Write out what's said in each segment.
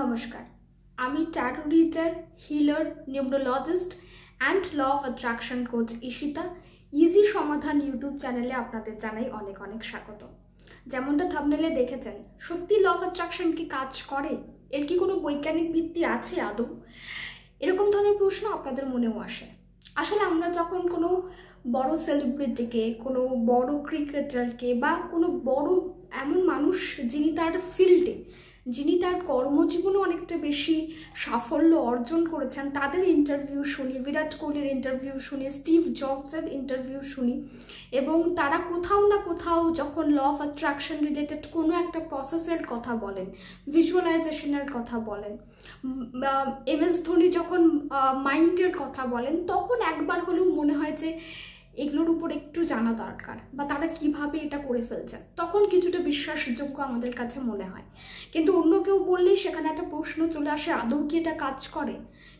নমস্কার, আমি tarot reader, healer, numerologist and law of attraction coach Ishita. Easy সমাধান YouTube চ্যানেলে আপনাদের জানাই অনেক অনেক স্বাগত। যেমনটা থাম্বনেলে দেখেছেন, সত্যি ল অফ অ্যাট্রাকশন কি কাজ করে? এর কি কোনো বৈজ্ঞানিক ভিত্তি আছে আদৌ? এরকম ধরনের প্রশ্ন আপনাদের মনেও আসে। আসলে আমরা যখন কোনো বড় সেলিব্রিটিকে, কোনো বড় ক্রিকেটারকে বা কোনো বড় এমন মানুষ যিনি তার ফিল্ডে, যিনি তার কর্মজীবনে অনেকটা বেশি সাফল্য অর্জন করেছেন, তাদের ইন্টারভিউ শুনি, বিরাট কোহলির ইন্টারভিউ শুনি, স্টিভ জবসের ইন্টারভিউ শুনি, এবং তারা কোথাও না কোথাও যখন ল অফ অ্যাট্রাকশন রিলেটেড কোনো একটা প্রসেসের কথা বলেন, ভিজুয়ালাইজেশনের কথা বলেন, MS ধোনি যখন মাইন্ডের কথা বলেন, তখন একবার হলেও মনে হয় যে এগুলোর উপর একটু জানা দরকার, বা তারা কিভাবে এটা করে ফেলছে, তখন কিছুটা বিশ্বাসযোগ্য আমাদের কাছে মনে হয়। কিন্তু অন্য কেউ বললেই সেখানে একটা প্রশ্ন চলে আসে, আদৌ কি এটা কাজ করে?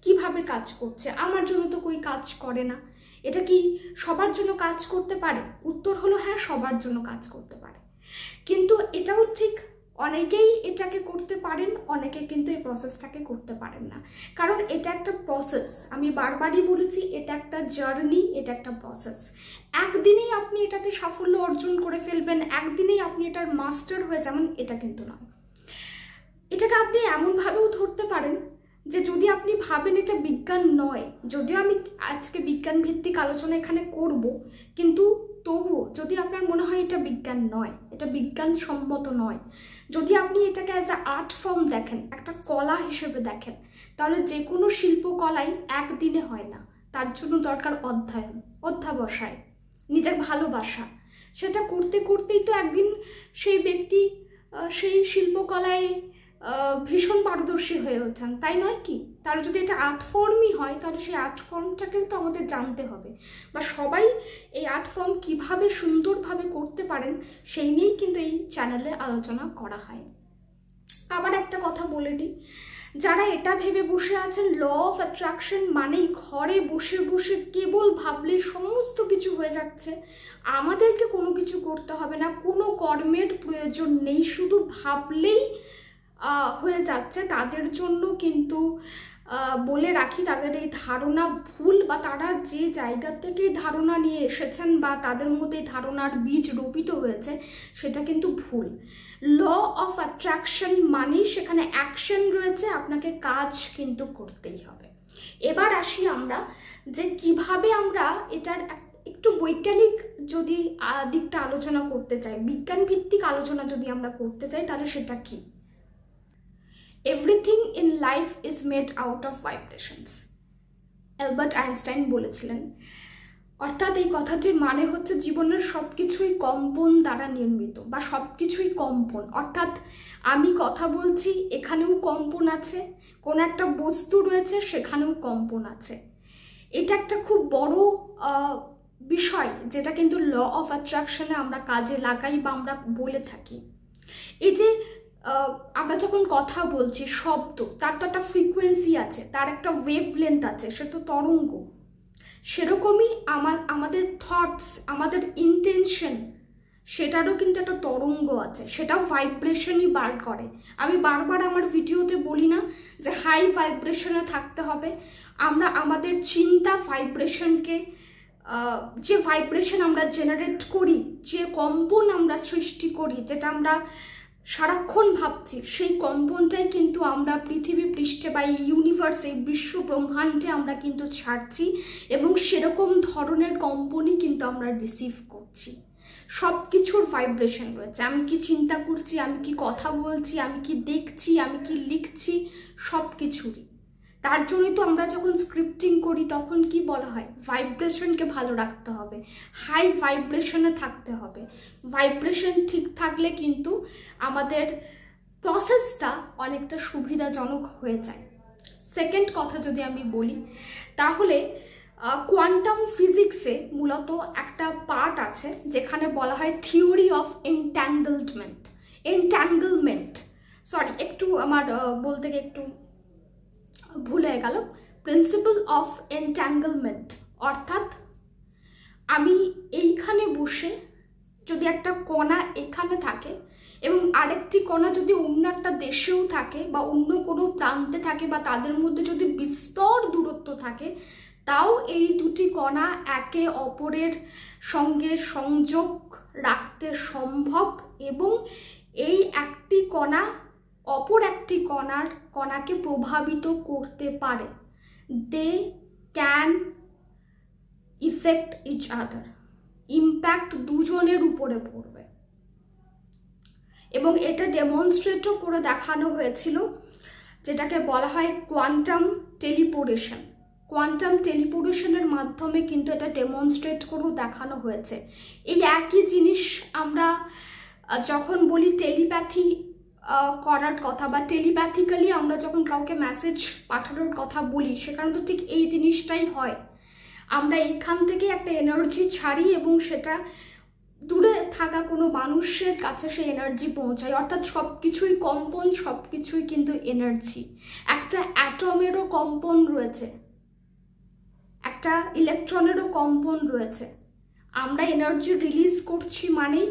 কিভাবে কাজ করছে? আমার জন্য তো কই কাজ করে না। এটা কি সবার জন্য কাজ করতে পারে? উত্তর হলো হ্যাঁ, সবার জন্য কাজ করতে পারে। কিন্তু এটাও ঠিক, অনেকেই এটাকে করতে পারেন, অনেকে কিন্তু এই প্রসেসটাকে করতে পারেন না। কারণ এটা একটা প্রসেস, আমি বারবারই বলেছি, এটা একটা জার্নি, এটা একটা প্রসেস। একদিনেই আপনি এটাতে সাফল্য অর্জন করে ফেলবেন, একদিনেই আপনি এটার মাস্টার হয়ে যাবেন, এটা কিন্তু নয়। এটাকে আপনি এমনভাবেও ধরতে পারেন যে যদি আপনি ভাবেন এটা বিজ্ঞান নয়, যদিও আমি আজকে বিজ্ঞান ভিত্তিক আলোচনা এখানে করব, কিন্তু তবুও যদি আপনার মনে হয় এটা বিজ্ঞান নয়, এটা বিজ্ঞানসম্মত নয়, যদি আপনি এটাকে অ্যাজ আ আর্ট ফর্ম দেখেন, একটা কলা হিসেবে দেখেন, তাহলে যে কোনো শিল্পকলাই একদিনে হয় না। তার জন্য দরকার অধ্যয়ন, অধ্যাবসায়, নিজের ভালোবাসা। সেটা করতে করতেই তো একদিন সেই ব্যক্তি সেই শিল্পকলায় ভীষণ পারদর্শী হয়ে ওঠেন, তাই নয় কি? তাহলে যদি এটা আর্ট ফর্মই হয়, তাহলে সেই আর্ট ফর্মটাকেও তো আমাদের জানতে হবে, বা সবাই এই আর্ট ফর্ম কীভাবে সুন্দরভাবে করতে পারেন সেই নিয়েই কিন্তু এই চ্যানেলে আলোচনা করা হয়। আবার একটা কথা বলে নিই, যারা এটা ভেবে বসে আছেন ল অফ অ্যাট্রাকশন মানেই ঘরে বসে বসে কেবল ভাবলে সমস্ত কিছু হয়ে যাচ্ছে, আমাদেরকে কোনো কিছু করতে হবে না, কোনো কর্মের প্রয়োজন নেই, শুধু ভাবলেই হয়ে যাচ্ছে, তাদের জন্য কিন্তু বলে রাখি, তাদের এই ধারণা ভুল, বা তারা যে জায়গা থেকে ধারণা নিয়ে এসেছেন বা তাদের মধ্যে ধারণার বীজ রোপিত হয়েছে, সেটা কিন্তু ভুল। ল অফ অ্যাট্রাকশন মানেই সেখানে অ্যাকশন রয়েছে, আপনাকে কাজ কিন্তু করতেই হবে। এবার আসি আমরা যে কিভাবে আমরা এটার একটু বৈজ্ঞানিক যদি দিকটা আলোচনা করতে চাই, বিজ্ঞান ভিত্তিক আলোচনা যদি আমরা করতে চাই, তাহলে সেটা কি? Everything in life is made out of vibrations, Albert Einstein বলেছিলেন। অর্থাৎ এই কথাটির মানে হচ্ছে জীবনের সব কিছুই কম্পন দ্বারা নির্মিত, বা সব কিছুই কম্পন। অর্থাৎ আমি কথা বলছি, এখানেও কম্পন আছে, কোনো একটা বস্তু রয়েছে, সেখানেও কম্পন আছে। এটা একটা খুব বড় বিষয়, যেটা কিন্তু ল অফ অ্যাট্রাকশনে আমরা কাজে লাগাই বা আমরা বলে থাকি। এই যে আমরা যখন কথা বলছি, শব্দ, তার তো একটা ফ্রিকোয়েন্সি আছে, তার একটা ওয়েভ লেন্থ আছে, সে তো তরঙ্গ। সেরকমই আমাদের থটস, আমাদের ইন্টেনশন, সেটারও কিন্তু একটা তরঙ্গ আছে, সেটাও ভাইব্রেশনই বার করে। আমি বারবার আমার ভিডিওতে বলি না যে হাই ভাইব্রেশনে থাকতে হবে? আমরা আমাদের চিন্তা ভাইব্রেশনকে, যে ভাইব্রেশন আমরা জেনারেট করি, যে কম্পন আমরা সৃষ্টি করি, যেটা আমরা সারাক্ষণ ভাবছি, সেই কম্পনটাই কিন্তু আমরা পৃথিবী পৃষ্ঠে বা এই ইউনিভার্সে, বিশ্ব ব্রহ্মাণ্ডে আমরা কিন্তু ছাড়ছি, এবং সেরকম ধরনের কম্পনই কিন্তু আমরা রিসিভ করছি। সব কিছুর ভাইব্রেশন রয়েছে, আমি কি চিন্তা করছি, আমি কি কথা বলছি, আমি কি দেখছি, আমি কি লিখছি, সব কিছুরই। তার জন্যই তো আমরা যখন স্ক্রিপ্টিং করি তখন কি বলা হয়, ভাইব্রেশনকে ভালো রাখতে হবে, হাই ভাইব্রেশনে থাকতে হবে। ভাইব্রেশন ঠিক থাকলে কিন্তু আমাদের প্রসেসটা অনেকটা সুবিধাজনক হয়ে যায়। সেকেন্ড কথা যদি আমি বলি, তাহলে কোয়ান্টাম ফিজিক্সে মূলত একটা পার্ট আছে যেখানে বলা হয় থিওরি অফ এন্ট্যাঙ্গলমেন্ট, সরি একটু আমার বলতে গিয়ে একটু ভুল হয়ে গেল, প্রিন্সিপাল অফ এন্ট্যাঙ্গলমেন্ট। অর্থাৎ আমি এইখানে বসে, যদি একটা কণা এখানে থাকে এবং আরেকটি কণা যদি অন্য একটা দেশেও থাকে বা অন্য কোনো প্রান্তে থাকে বা তাদের মধ্যে যদি বিস্তর দূরত্ব থাকে, তাও এই দুটি কণা একে অপরের সঙ্গে সংযোগ রাখতে সম্ভব এবং এই একটি কণা অপর একটি কণাকে প্রভাবিত করতে পারে। They can affect each other, impact দুজনের উপরে পড়বে। এবং এটা ডেমনস্ট্রেটও করে দেখানো হয়েছিল, যেটাকে বলা হয় কোয়ান্টাম টেলিপোরেশন। কোয়ান্টাম টেলিপোরেশনের মাধ্যমে কিন্তু এটা ডেমনস্ট্রেট করেও দেখানো হয়েছে। এই একই জিনিস আমরা যখন বলি টেলিপ্যাথি করার কথা বা টেলিপ্যাথিক্যালি আমরা যখন কাউকে মেসেজ পাঠানোর কথা বলি, সেখানে তো ঠিক এই জিনিসটাই হয়। আমরা এখান থেকে একটা এনার্জি ছাড়ি এবং সেটা দূরে থাকা কোনো মানুষের কাছে সেই এনার্জি পৌঁছায়। অর্থাৎ সব কিছুই কম্পন, সব কিছুই কিন্তু এনার্জি। একটা অ্যাটমেরও কম্পন রয়েছে, একটা ইলেকট্রনেরও কম্পন রয়েছে। আমরা এনার্জি রিলিজ করছি মানেই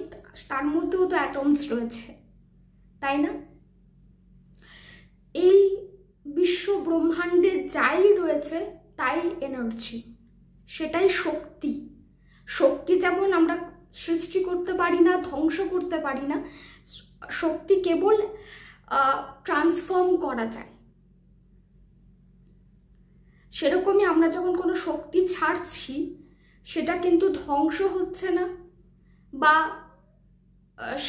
তার মধ্যেও তো অ্যাটমস রয়েছে, তাই না? এই বিশ্ব ব্রহ্মাণ্ডে যাই রয়েছে তাই এনার্জি, সেটাই শক্তি। শক্তি যেমন আমরা সৃষ্টি করতে পারি না, ধ্বংস করতে পারি না, শক্তি কেবল ট্রান্সফর্ম করা যায়। সেরকমই আমরা যখন কোনো শক্তি ছাড়ছি, সেটা কিন্তু ধ্বংস হচ্ছে না বা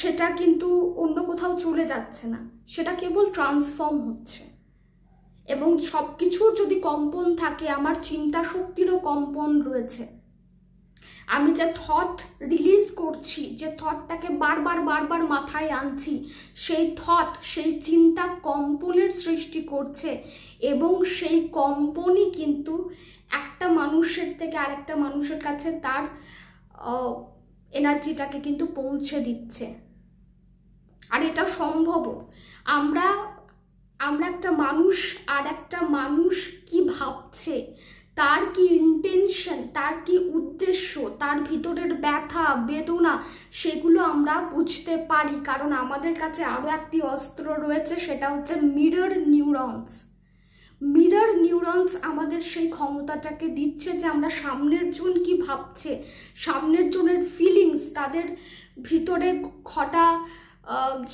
সেটা কিন্তু অন্য কোথাও চলে যাচ্ছে না, সেটা কেবল ট্রান্সফর্ম হচ্ছে। এবং সব কিছুর যদি কম্পন থাকে, আমার চিন্তা শক্তিরও কম্পন রয়েছে। আমি যে থট রিলিজ করছি, যে থটটাকে বারবার মাথায় আনছি, সেই থট, সেই চিন্তা কম্পনের সৃষ্টি করছে এবং সেই কম্পনই কিন্তু একটা মানুষের থেকে আরেকটা মানুষের কাছে তার এনার্জিটাকে কিন্তু পৌঁছে দিচ্ছে। আর এটা সম্ভবও। আমরা একটা মানুষ আর একটা মানুষ কি ভাবছে, তার কি ইন্টেনশন, তার কি উদ্দেশ্য, তার ভিতরের ব্যথা বেদনা, সেগুলো আমরা বুঝতে পারি। কারণ আমাদের কাছে আরও একটি অস্ত্র রয়েছে, সেটা হচ্ছে মিরর নিউরনস। মিরর নিউরনস আমাদের সেই ক্ষমতাটাকে দিচ্ছে যে আমরা সামনের জন কি ভাবছে, সামনের জনের ফিলিংস, তাদের ভিতরে ঘটা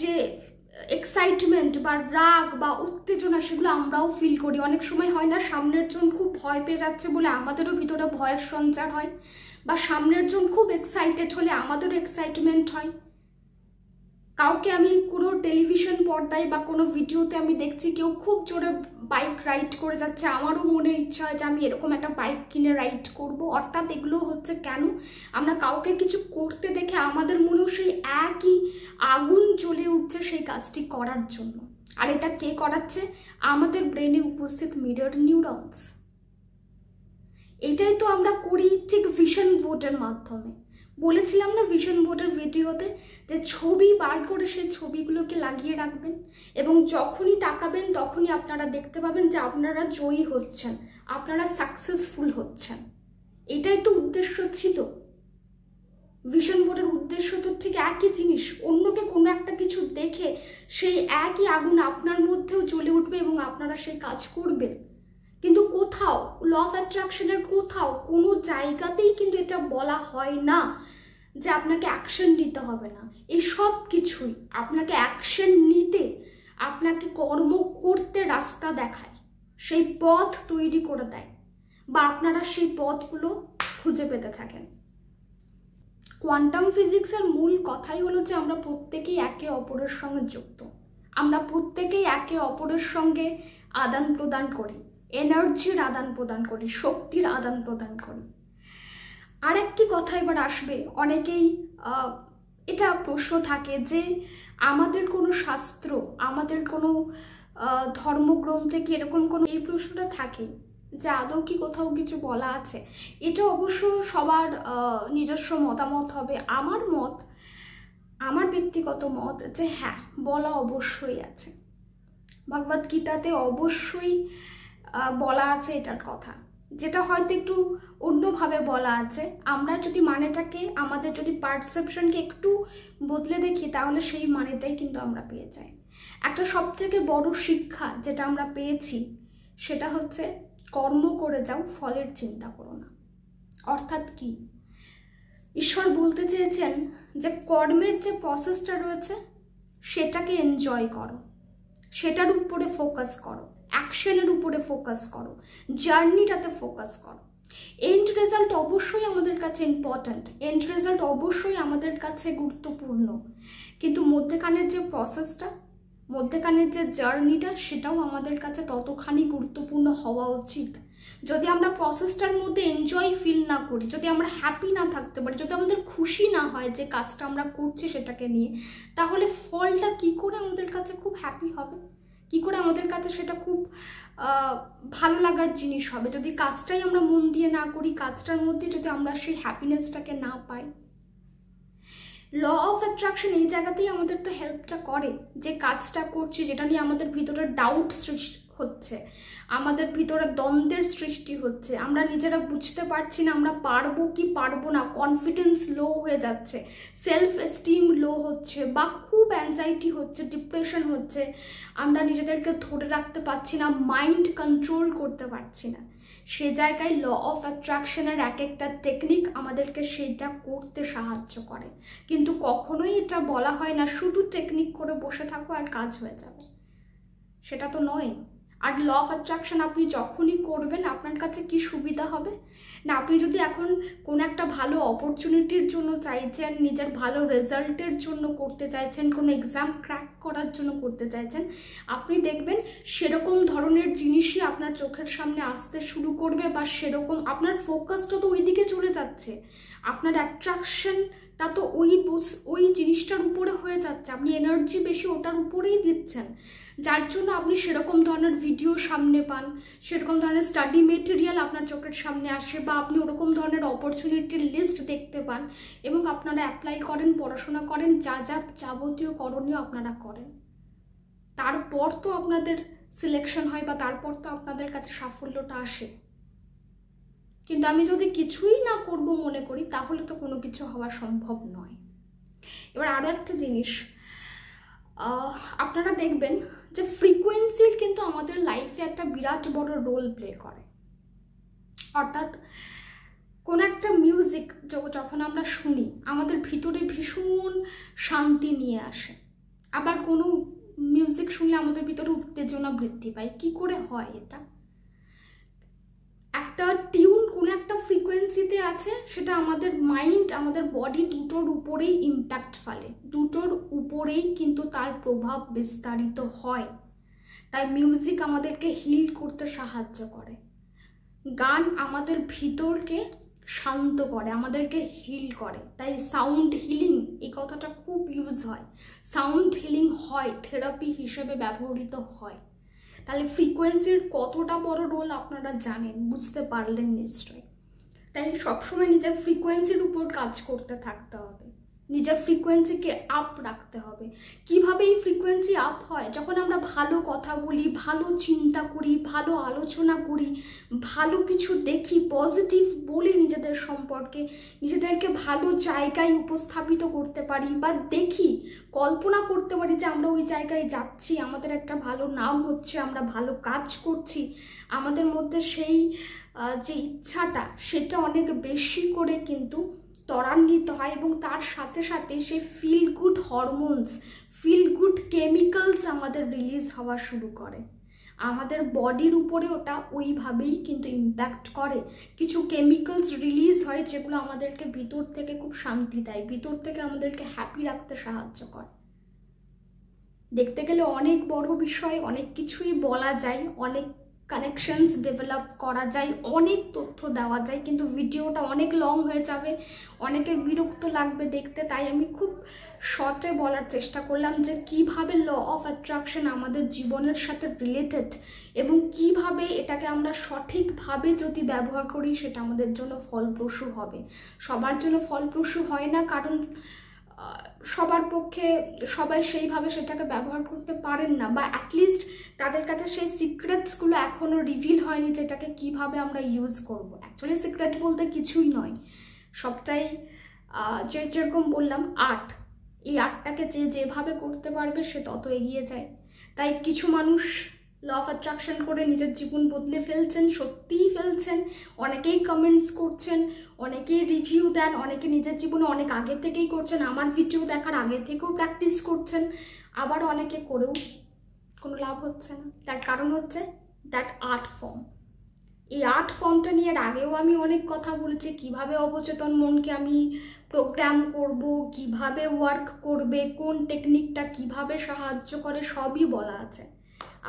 যে এক্সাইটমেন্ট বা রাগ বা উত্তেজনা, সেগুলো আমরাও ফিল করি। অনেক সময় হয় না, সামনের জন খুব ভয় পেয়ে যাচ্ছে বলে আমাদেরও ভিতরে ভয়ের সঞ্চার হয়, বা সামনের জন খুব এক্সাইটেড হলে আমাদেরও এক্সাইটমেন্ট হয়। কাউকে আমি কোনো টেলিভিশন পর্দায় বা কোনো ভিডিওতে আমি দেখছি কেউ খুব জোরে বাইক রাইড করে যাচ্ছে, আমারও মনে ইচ্ছা হয় যে আমি এরকম একটা বাইক কিনে রাইড করব। অর্থাৎ এগুলো হচ্ছে কেন, আমরা কাউকে কিছু করতে দেখে আমাদের মনেও সেই একই আগুন জ্বলে উঠছে সেই কাজটি করার জন্য। আর এটা কে করাচ্ছে? আমাদের ব্রেনে উপস্থিত মিরর নিউরনস। এটাই তো আমরা করি ঠিক ভিশন বোর্ডের মাধ্যমে। বলেছিলাম না ভিশন বোর্ডের ভিডিওতে, যে ছবি বার করে সেই ছবিগুলোকে লাগিয়ে রাখবেন এবং যখনই তাকাবেন তখনই আপনারা দেখতে পাবেন যে আপনারা জয়ী হচ্ছেন, আপনারা সাকসেসফুল হচ্ছেন। এটাই তো উদ্দেশ্য ছিল। ভিশন বোর্ডের উদ্দেশ্য তো ঠিক একই জিনিস। অন্যকে কোনো একটা কিছু দেখে সেই একই আগুন আপনার মধ্যেও জ্বলে উঠবে এবং আপনারা সেই কাজ করবেন। কিন্তু কোথাও ল অফ অ্যাট্রাকশনের কোথাও কোনো জায়গাতেই কিন্তু এটা বলা হয় না যে আপনাকে অ্যাকশন নিতে হবে না। এই সব কিছুই আপনাকে অ্যাকশন নিতে, আপনাকে কর্ম করতে রাস্তা দেখায়, সেই পথ তৈরি করে দেয়, বা আপনারা সেই পথগুলো খুঁজে পেতে থাকেন। কোয়ান্টাম ফিজিক্সের মূল কথাই হলো যে আমরা প্রত্যেকেই একে অপরের সঙ্গে যুক্ত, আমরা প্রত্যেকেই একে অপরের সঙ্গে আদান প্রদান করি, এনার্জির আদান প্রদান করি, শক্তির আদান প্রদান করি। আরেকটি কথা এবার আসবে, অনেকেই এটা প্রশ্ন থাকে যে আমাদের কোনো শাস্ত্র, আমাদের কোনো ধর্মগ্রন্থে কি এরকম কোনো, এই প্রশ্নটা থাকে যে আদৌ কি কোথাও কিছু বলা আছে। এটা অবশ্য সবার নিজস্ব মতামত হবে। আমার ব্যক্তিগত মত যে হ্যাঁ, বলা অবশ্যই আছে। ভগবদ্গীতাতে অবশ্যই বলা আছে এটার কথা যেটা হয়তো একটু অন্যভাবে বলা আছে। আমরা যদি মানেটাকে, আমাদের যদি পারসেপশনকে একটু বদলে দেখি, তাহলে সেই মানেটাই কিন্তু আমরা পেয়ে যাই। একটা সবথেকে বড় শিক্ষা যেটা আমরা পেয়েছি সেটা হচ্ছে কর্ম করে যাও, ফলের চিন্তা করো না। অর্থাৎ কি, ঈশ্বর বলতে চেয়েছেন যে কর্মের যে প্রসেসটা রয়েছে সেটাকে এনজয় করো, সেটার উপরে ফোকাস করো, অ্যাকশনের উপরে ফোকাস করো, জার্নিটাতে ফোকাস করো। এন্ড রেজাল্ট অবশ্যই আমাদের কাছে ইম্পর্ট্যান্ট, এন্ড রেজাল্ট অবশ্যই আমাদের কাছে গুরুত্বপূর্ণ, কিন্তু মধ্যেখানের যে প্রসেসটা, মধ্যেখানের যে জার্নিটা, সেটাও আমাদের কাছে ততখানি গুরুত্বপূর্ণ হওয়া উচিত। যদি আমরা প্রসেসটার মধ্যে এনজয় ফিল না করি, যদি আমরা হ্যাপি না থাকতে পারি, যদি আমাদের খুশি না হয় যে কাজটা আমরা করছি সেটাকে নিয়ে, তাহলে ফলটা কি করে আমাদের কাছে খুব হ্যাপি হবে, কি করে আমাদের কাছে সেটা খুব ভালো লাগার জিনিস হবে, যদি কাজটাই আমরা মন দিয়ে না করি, কাজটার মধ্যে যদি আমরা সেই হ্যাপিনেসটাকে না পাই। ল অফ অ্যাট্রাকশন এই জায়গাতেই আমাদের তো হেল্পটা করে, যে কাজটা করছি যেটা নিয়ে আমাদের ভিতরে ডাউট সৃষ্টি হচ্ছে, আমাদের ভিতরে দ্বন্দ্বের সৃষ্টি হচ্ছে, আমরা নিজেরা বুঝতে পারছি না আমরা পারবো কি পারবো না, কনফিডেন্স লো হয়ে যাচ্ছে, সেলফ এস্টিম লো হচ্ছে, বা খুব অ্যাংজাইটি হচ্ছে, ডিপ্রেশন হচ্ছে, আমরা নিজেদেরকে ধরে রাখতে পারছি না, মাইন্ড কন্ট্রোল করতে পারছি না, সে জায়গায় ল অফ অ্যাট্রাকশনের এক একটা টেকনিক আমাদেরকে সেটা করতে সাহায্য করে। কিন্তু কখনোই এটা বলা হয় না শুধু টেকনিক করে বসে থাকো আর কাজ হয়ে যাবে, সেটা তো নয়। আর ল অফ অ্যাট্রাকশন আপনি যখনই করবেন, আপনার কাছে কি সুবিধা হবে না, আপনি যদি এখন কোনো একটা ভালো অপরচুনিটির জন্য চাইছেন, নিজের ভালো রেজাল্টের জন্য করতে চাইছেন, কোনো এক্সাম ক্র্যাক করার জন্য করতে চাইছেন, আপনি দেখবেন সেরকম ধরনের জিনিসই আপনার চোখের সামনে আসতে শুরু করবে, বা সেরকম আপনার ফোকাসটা তো ওই দিকে চলে যাচ্ছে, আপনার অ্যাট্রাকশনটা তো ওই জিনিসটার উপরে হয়ে যাচ্ছে, আপনি এনার্জি বেশি ওটার উপরেই দিচ্ছেন, যার জন্য আপনি সেরকম ধরনের ভিডিও সামনে পান, সেরকম ধরনের স্টাডি মেটেরিয়াল আপনার চোখের সামনে আসে, বা আপনি ওরকম ধরনের অপরচুনিটির লিস্ট দেখতে পান এবং আপনারা অ্যাপ্লাই করেন, পড়াশোনা করেন, যা যা যাবতীয় করণীয় আপনারা করেন, তারপর তো আপনাদের সিলেকশন হয়, বা তারপর তো আপনাদের কাছে সাফল্যটা আসে। কিন্তু আমি যদি কিছুই না করব মনে করি, তাহলে তো কোনো কিছু হওয়া সম্ভব নয়। এবার আরও একটা জিনিস আপনারা দেখবেন যে ফ্রিকোয়েন্সির কিন্তু আমাদের লাইফে একটা বিরাট বড় রোল প্লে করে। অর্থাৎ কোনো একটা মিউজিক যখন আমরা শুনি, আমাদের ভিতরে ভীষণ শান্তি নিয়ে আসে, আবার কোনো মিউজিক শুনলে আমাদের ভিতরে উত্তেজনা বৃদ্ধি পায়। কি করে হয় এটা? একটা টিউন কোনো একটা ফ্রিকোয়েন্সিতে আছে, সেটা আমাদের মাইন্ড, আমাদের বডি দুটোর উপরেই ইম্প্যাক্ট ফেলে, দুটোর উপরেই কিন্তু তার প্রভাব বিস্তারিত হয়। তাই মিউজিক আমাদেরকে হিল করতে সাহায্য করে, গান আমাদের ভিতরকে শান্ত করে, আমাদেরকে হিল করে। তাই সাউন্ড হিলিং এই কথাটা খুব ইউজ হয়, সাউন্ড হিলিং হয়, থেরাপি হিসেবে ব্যবহৃত হয়। তাহলে ফ্রিকোয়েন্সির কতটা বড় রোল আপনারা জানেন, বুঝতে পারলেন নিশ্চয়ই। তাই সবসময় নিজের ফ্রিকোয়েন্সির উপর কাজ করতে থাকতে হবে, নিজের ফ্রিকোয়েন্সিকে আপ রাখতে হবে। কিভাবে এই ফ্রিকোয়েন্সি আপ হয়? যখন আমরা ভালো কথা বলি, ভালো চিন্তা করি, ভালো আলোচনা করি, ভালো কিছু দেখি, পজিটিভ বলি নিজেদের সম্পর্কে, নিজেদেরকে ভালো জায়গায় উপস্থাপিত করতে পারি, বা দেখি, কল্পনা করতে পারি যে আমরা ওই জায়গায় যাচ্ছি, আমাদের একটা ভালো নাম হচ্ছে, আমরা ভালো কাজ করছি, আমাদের মধ্যে সেই যে ইচ্ছাটা সেটা অনেক বেশি করে কিন্তু ত্বরান্বিত হয়, এবং তার সাথে সাথে সেই feel good hormones, feel good chemicals আমাদের রিলিজ হওয়া শুরু করে। আমাদের বডির উপরে ওটা ওইভাবেই কিন্তু ইম্প্যাক্ট করে। কিছু কেমিক্যালস রিলিজ হয় যেগুলো আমাদেরকে ভিতর থেকে খুব শান্তি দেয়, ভিতর থেকে আমাদেরকে হ্যাপি রাখতে সাহায্য করে। দেখতে গেলে অনেক বড় বিষয়, অনেক কিছুই বলা যায়, অনেক কানেকশনস ডেভেলপ করা যায়, অনেক তথ্য দেওয়া যায়, কিন্তু ভিডিওটা অনেক লং হয়ে যাবে, অনেকের বিরক্ত লাগবে দেখতে। তাই আমি খুব শর্টে বলার চেষ্টা করলাম যে কিভাবে ল অফ অ্যাট্রাকশন আমাদের জীবনের সাথে রিলেটেড, এবং কিভাবে এটাকে আমরা সঠিকভাবে যদি ব্যবহার করি সেটা আমাদের জন্য ফলপ্রসূ হবে। সবার জন্য ফলপ্রসূ হয় না, কারণ সবার পক্ষে সবাই সেইভাবে সেটাকে ব্যবহার করতে পারেন না, বা অ্যাটলিস্ট তাদের কাছে সেই সিক্রেটসগুলো এখনও রিভিল হয়নি, যেটাকে কিভাবে আমরা ইউজ করব। অ্যাকচুয়ালি সিক্রেট বলতে কিছুই নয়, সবটাই যেরকম বললাম আর্ট। এই আর্টটাকে যেভাবে করতে পারবে সে তত এগিয়ে যায়। তাই কিছু মানুষ ল অফ অ্যাট্রাকশন করে নিজের জীবন বদলে ফেলছেন, সত্যিই ফেলছেন। অনেকেই কমেন্টস করছেন, অনেকেই রিভিউ দেন, অনেকে নিজের জীবনে অনেক আগে থেকেই করছেন, আমার ভিডিও দেখার আগে থেকেও প্র্যাকটিস করছেন, আবার অনেকে করেও কোনো লাভ হচ্ছে না। তার কারণ হচ্ছে দ্যাট আর্ট ফর্ম। এই আর্ট ফর্মটা নিয়ে আগেও আমি অনেক কথা বলেছি, কিভাবে অবচেতন মনকে আমি প্রোগ্রাম করব, কিভাবে ওয়ার্ক করবে, কোন টেকনিকটা কিভাবে সাহায্য করে, সবই বলা আছে।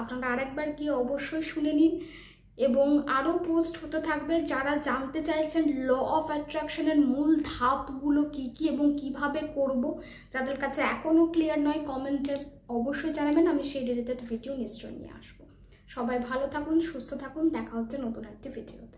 আপনারা আরেকবার গিয়ে অবশ্যই শুনে নিন। এবং আরও পোস্ট হতে থাকবে। যারা জানতে চাইছেন ল অফ অ্যাট্রাকশনের মূল ধাপগুলো কী কী এবং কিভাবে করব, যাদের কাছে এখনও ক্লিয়ার নয়, কমেন্টে অবশ্যই জানাবেন, আমি সেই রিলেটেড ভিডিও নিশ্চয়ই নিয়ে আসবো। সবাই ভালো থাকুন, সুস্থ থাকুন, দেখা হচ্ছে নতুন একটি ভিডিওতে।